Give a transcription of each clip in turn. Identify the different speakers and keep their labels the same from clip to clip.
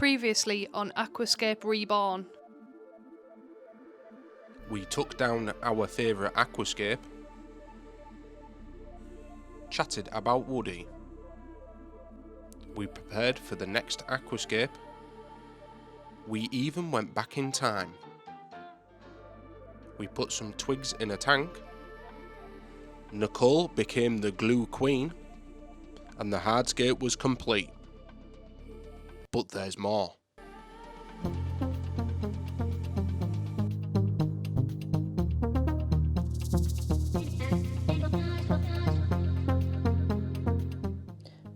Speaker 1: Previously on Aquascape Reborn.
Speaker 2: We took down our favourite aquascape, chatted about Woody. We prepared for the next aquascape. We even went back in time. We put some twigs in a tank. Nicole became the glue queen, and the hardscape was complete. But there's more.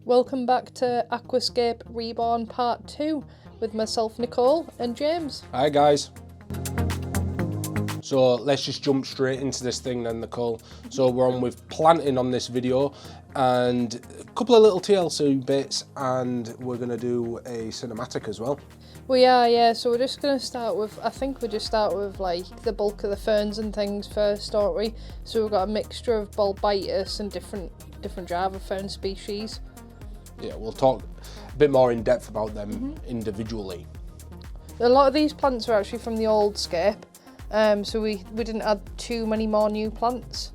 Speaker 1: Welcome back to Aquascape Reborn Part 2 with myself, Nicole, and James.
Speaker 2: Hi guys. So let's just jump straight into this thing then, Nicole. So we're on with planting on this video and a couple of little TLC bits, and we're going to do a cinematic as well.
Speaker 1: We are, yeah, so we're just going to start with, I think we just start with like the bulk of the ferns and things first, don't we? So we've got a mixture of Bolbitis and different Java fern species.
Speaker 2: Yeah, we'll talk a bit more in depth about them individually.
Speaker 1: A lot of these plants are actually from the old scape, so we didn't add too many more new plants.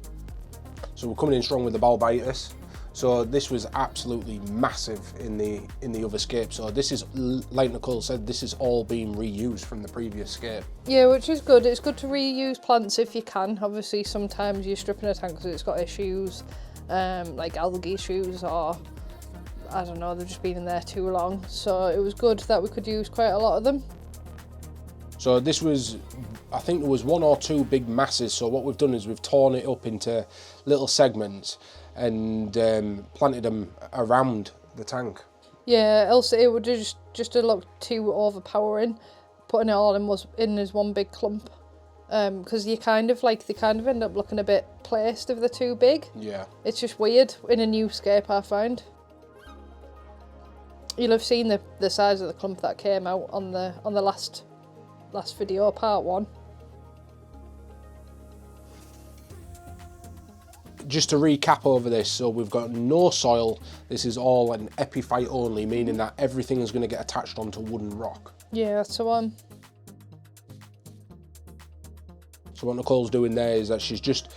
Speaker 2: So we're coming in strong with the Bolbitis. So this was absolutely massive in the other scape. So this is, like Nicole said, this is all being reused from the previous scape.
Speaker 1: Yeah, which is good. It's good to reuse plants if you can. Obviously, sometimes you're stripping a tank because it's got issues, like algae issues, or I don't know, they've just been in there too long. So it was good that we could use quite a lot of them.
Speaker 2: So this was, I think there was one or two big masses. So what we've done is we've torn it up into little segments and planted them around the tank. Yeah,
Speaker 1: else it would just look too overpowering, putting it all in as one big clump. Because they kind of end up looking a bit placed if they're too big.
Speaker 2: Yeah. It's
Speaker 1: just weird in a new scape, I find. You'll have seen the size of the clump that came out on the last video, part 1.
Speaker 2: Just to recap over this, so we've got no soil. This is all an epiphyte only, meaning that everything is going to get attached onto wooden rock.
Speaker 1: Yeah, that's the one.
Speaker 2: So what Nicole's doing there is that she's just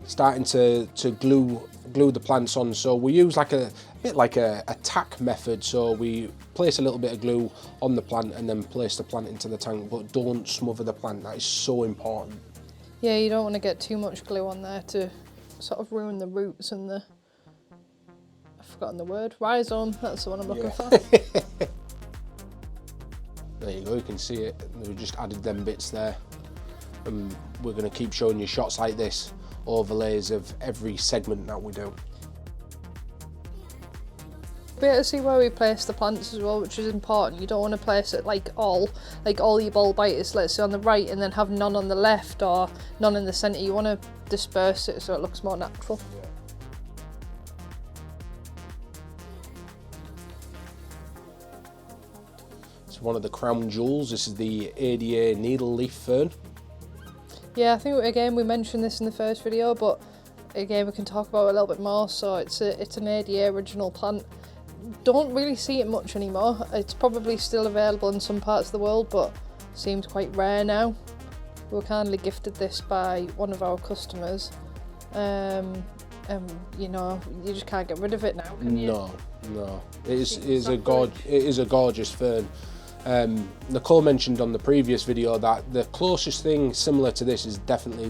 Speaker 2: starting to glue the plants on. So we use like a bit like a tack method. So we place a little bit of glue on the plant and then place the plant into the tank, but don't smother the plant. That is so important.
Speaker 1: Yeah, you don't want to get too much glue on there to sort of ruin the roots and the, I've forgotten the word, rhizome, that's the one I'm looking for.
Speaker 2: There you go, you can see it. We just added them bits there. And we're going to keep showing you shots like this, overlays of every segment that we do.
Speaker 1: Be able to see where we place the plants as well, which is important. You don't want to place it like all your Bolbitis, let's say on the right, and then have none on the left or none in the centre. You want to disperse it so it looks more natural.
Speaker 2: Yeah. It's one of the crown jewels. This is the ADA needle leaf fern.
Speaker 1: Yeah, I think again we mentioned this in the first video, but again we can talk about it a little bit more. So it's an ADA original plant. Don't really see it much anymore. It's probably still available in some parts of the world, but seems quite rare now. We were kindly gifted this by one of our customers. You know, you just can't get rid of it now, can you?
Speaker 2: No. It is a gorgeous fern. Nicole mentioned on the previous video that the closest thing similar to this is definitely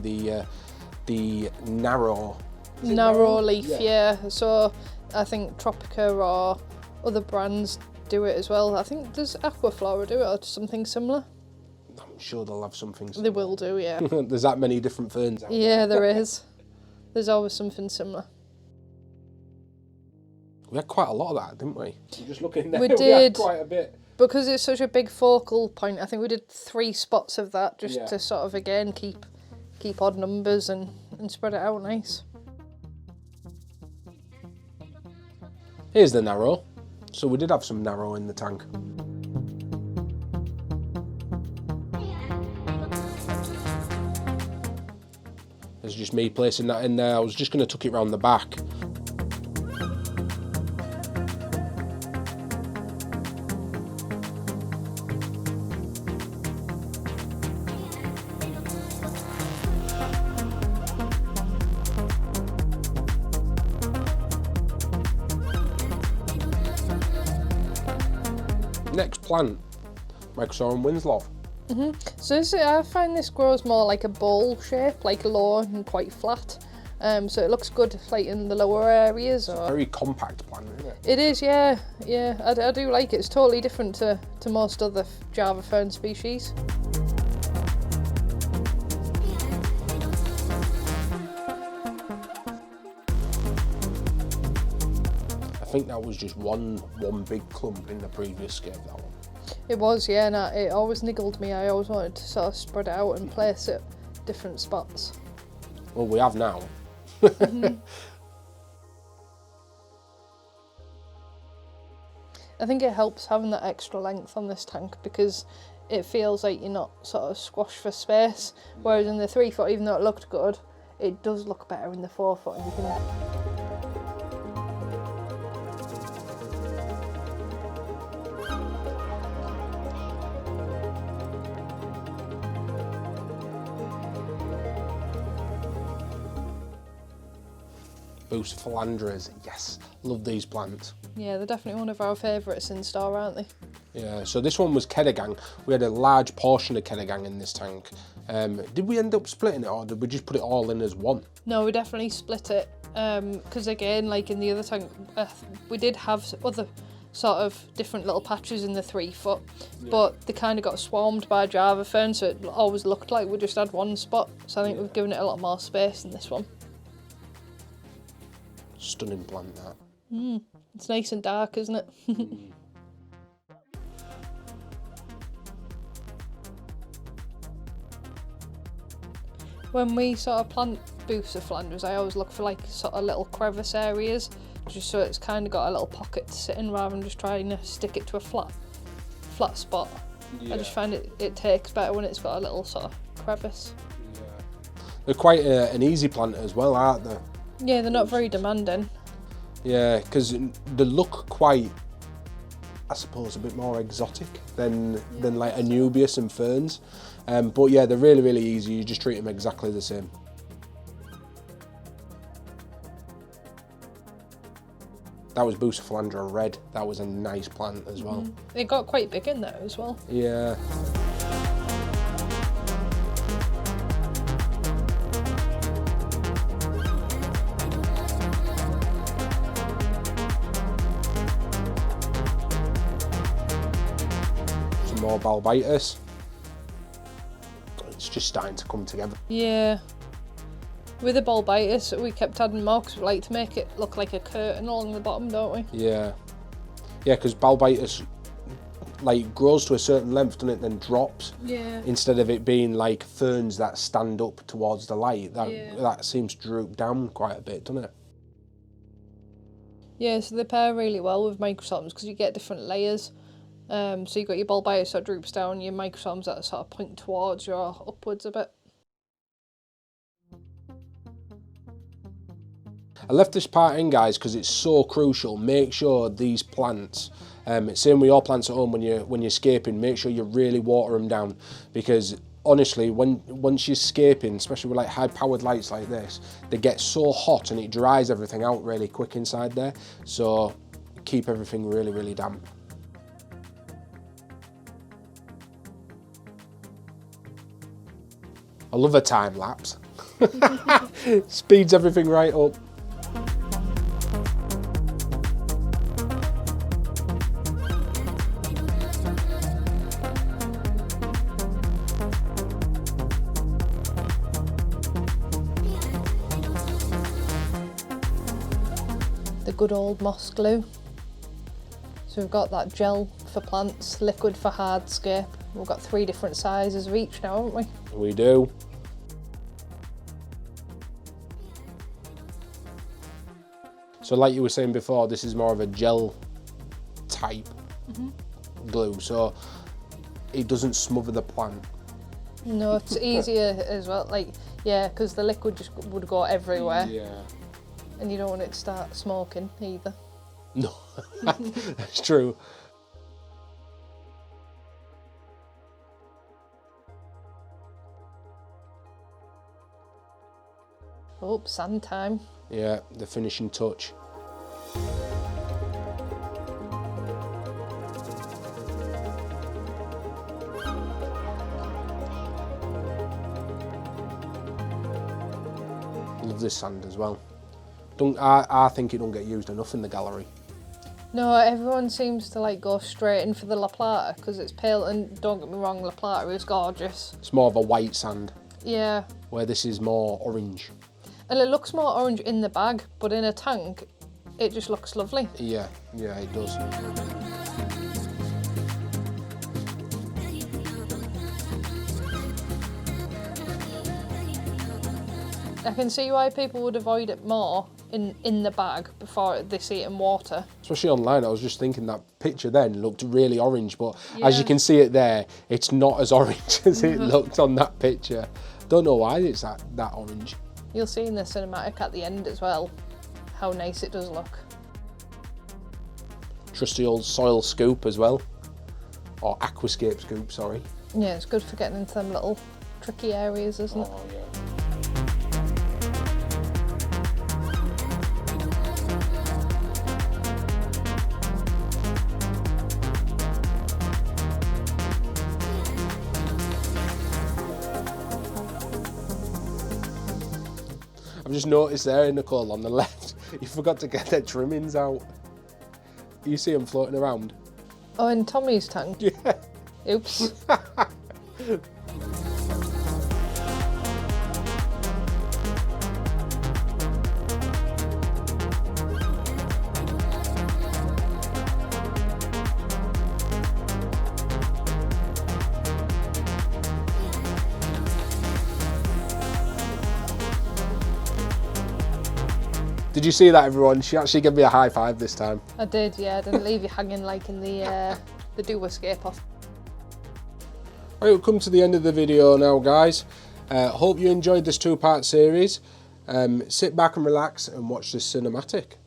Speaker 2: the narrow
Speaker 1: leaf, yeah. So I think Tropica or other brands do it as well. I think does Aquaflora do it or something similar?
Speaker 2: I'm sure they'll have something similar.
Speaker 1: They will do, yeah.
Speaker 2: There's that many different ferns out there.
Speaker 1: Yeah, there is. There's always something similar.
Speaker 2: We had quite a lot of that, didn't we? Just looking there,
Speaker 1: we did.
Speaker 2: We had quite a bit.
Speaker 1: Because it's such a big focal point, I think we did 3 spots of that just to sort of, again, keep odd numbers and spread it out nice.
Speaker 2: Here's the narrow. So we did have some narrow in the tank. It's just me placing that in there. I was just going to tuck it round the back. Next plant, Microsorum Windelov.
Speaker 1: So I find this grows more like a bowl shape, like low and quite flat. So it looks good like in the lower areas. Or...
Speaker 2: Very compact plant, isn't it?
Speaker 1: It is, yeah. I do like it. It's totally different to most other Java fern species.
Speaker 2: I think that was just one big clump in the previous scape, that one.
Speaker 1: It was, yeah, and it always niggled me. I always wanted to sort of spread it out and place it different spots.
Speaker 2: Well, we have now.
Speaker 1: I think it helps having that extra length on this tank because it feels like you're not sort of squashed for space, whereas in the 3 foot, even though it looked good, it does look better in the 4 foot and you can...
Speaker 2: Bucephalandras, yes, love these plants.
Speaker 1: Yeah, they're definitely one of our favourites in store, aren't they?
Speaker 2: Yeah, so this one was Kedagang. We had a large portion of Kedagang in this tank. Did we end up splitting it or did we just put it all in as one?
Speaker 1: No, we definitely split it because again, like in the other tank, we did have other sort of different little patches in the 3 foot, but they kind of got swarmed by Java fern, so it always looked like we just had one spot. So I think we've given it a lot more space in this one.
Speaker 2: Stunning plant, that.
Speaker 1: It's nice and dark, isn't it? When we sort of plant Bucephalandras, I always look for like sort of little crevice areas, just so it's kind of got a little pocket to sit in rather than just trying to stick it to a flat spot. Yeah. I just find it takes better when it's got a little sort of crevice.
Speaker 2: Yeah. They're quite an easy plant as well, aren't they?
Speaker 1: Yeah, they're not very demanding.
Speaker 2: Yeah, because they look quite, I suppose, a bit more exotic than like Anubias and ferns. But yeah, they're really, really easy. You just treat them exactly the same. That was Bucephalandra Red. That was a nice plant as well.
Speaker 1: It got quite big in there as well.
Speaker 2: Yeah. More Bolbitis. It's just starting to come together.
Speaker 1: Yeah. With the Bolbitis, we kept adding more because we like to make it look like a curtain along the bottom, don't we?
Speaker 2: Yeah. Yeah, because Bolbitis like grows to a certain length, doesn't it, then drops.
Speaker 1: Yeah.
Speaker 2: Instead of it being like ferns that stand up towards the light, that seems to droop down quite a bit, doesn't it?
Speaker 1: Yeah, so they pair really well with Microsorums because you get different layers. So you've got your Bolbitis that droops down, your Microsorums that sort of point towards you or upwards a bit.
Speaker 2: I left this part in, guys, because it's so crucial. Make sure these plants, same with your plants at home when you're scaping, make sure you really water them down, because honestly, once you're scaping, especially with like high-powered lights like this, they get so hot and it dries everything out really quick inside there. So keep everything really, really damp. I love a time lapse. Speeds everything right up.
Speaker 1: The good old moss glue. So we've got that gel for plants, liquid for hardscape. We've got 3 different sizes of each now, haven't we?
Speaker 2: We do. So like you were saying before, this is more of a gel type glue, so it doesn't smother the plant.
Speaker 1: No, it's easier as well, like, yeah, because the liquid just would go everywhere.
Speaker 2: Yeah.
Speaker 1: And you don't want it to start smoking either.
Speaker 2: No, that's true.
Speaker 1: Oh, sand time.
Speaker 2: Yeah, the finishing touch. love this sand as well. I think it don't get used enough in the gallery.
Speaker 1: No, everyone seems to like go straight in for the La Plata because it's pale, and don't get me wrong, La Plata is gorgeous.
Speaker 2: It's more of a white sand.
Speaker 1: Yeah.
Speaker 2: Where this is more orange.
Speaker 1: And it looks more orange in the bag, but in a tank, it just looks lovely.
Speaker 2: Yeah, it does.
Speaker 1: I can see why people would avoid it more in the bag before they see it in water.
Speaker 2: Especially online, I was just thinking that picture then looked really orange, but as you can see it there, it's not as orange as it looked on that picture. Don't know why it's that orange.
Speaker 1: You'll see in the cinematic at the end as well how nice it does look.
Speaker 2: Trusty old soil scoop as well, or aquascape scoop, sorry.
Speaker 1: Yeah, it's good for getting into them little tricky areas, isn't it?
Speaker 2: Oh, yeah. I've just noticed there, Nicole, on the left, you forgot to get the trimmings out. You see them floating around?
Speaker 1: Oh, in Tommy's tank?
Speaker 2: Yeah.
Speaker 1: Oops.
Speaker 2: Did you see that, everyone? She actually gave me a high five this time.
Speaker 1: I did, yeah. I didn't leave you hanging like in the escape off.
Speaker 2: Right, we'll come to the end of the video now, guys. Hope you enjoyed this two-part series. Sit back and relax and watch this cinematic.